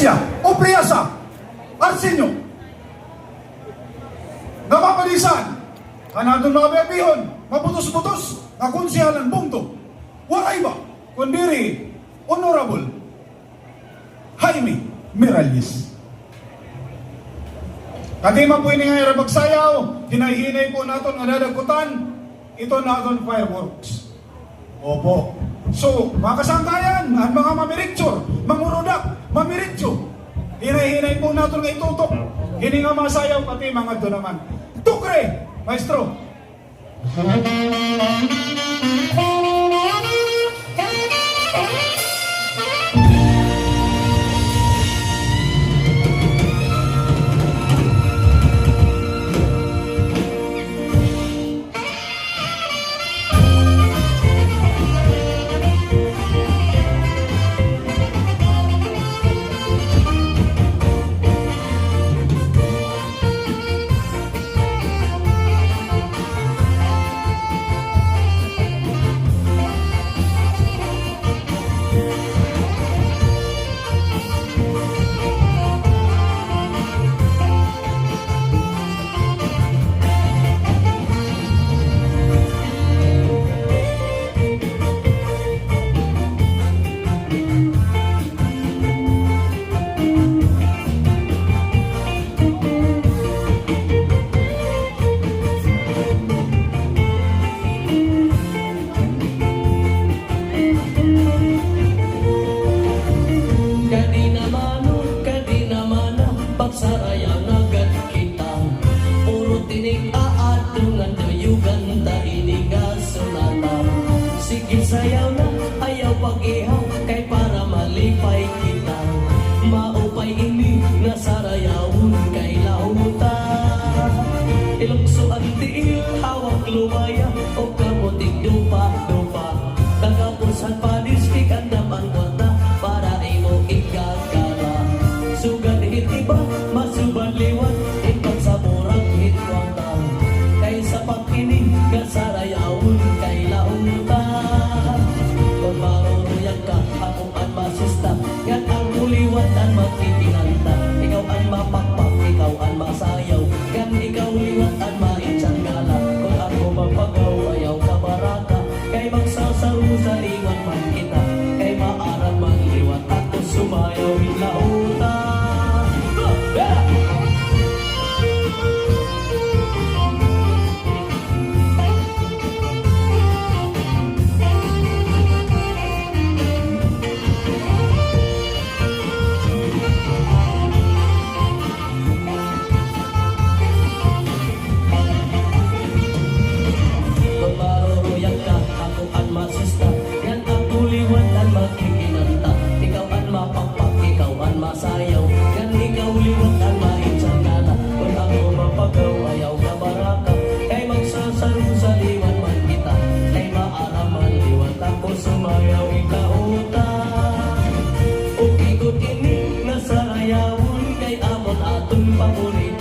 Galicia, o Priasa, Arsenio. Namapalisan, kanadong mga bebihon, maputos-putos, na konsihalan bungto. Waray ba, kundiri, Honorable Jaime Miralles. Kadima po ini nga magsayaw, hinahinay po natin ang dadagutan, ito natin fireworks. Opo. So, mga kasangkayan, ang mga mamiritsyur, mangurudak, mamiritso, hinahinay po natin nga itutok. Hindi nga masayaw, pati mga doon naman. Tukre, maestro. Sayaw na, ayaw pag-ihaw, kay para malipay kita. Maupay ini, nasarayawon kay lauta. Ilukso ang tiil, hawak lumaya, o kamuting dupa-dupa. Tagapusan pa distik ang daman kota, para imo igagala. Sugan hitiba, masuban liwan, ipag sa murang hitwata. Kay sa pakinig, nasarayawon kay lauta. Yan ang uliwan at magkikinanta. Ikaw ang mapakpak, ikaw ang masayaw. Yan ikaw liwat at maitsan gala. Kung ako magpagaw, ayaw ka baraka. Kay magsasaru sa liwan man kita. Kay maarang magliwat ako sumayaw hinlauta. Masayaw, yan ikaw liwat ang maitsan gala. Kung ako mapagaw, ayaw ka baraka. Kay magsasaro sa liwan man kita. Kay maaraman liwat ako sumayaw ikauta. O ikot ini, nasarayawon kay amon aton paborito.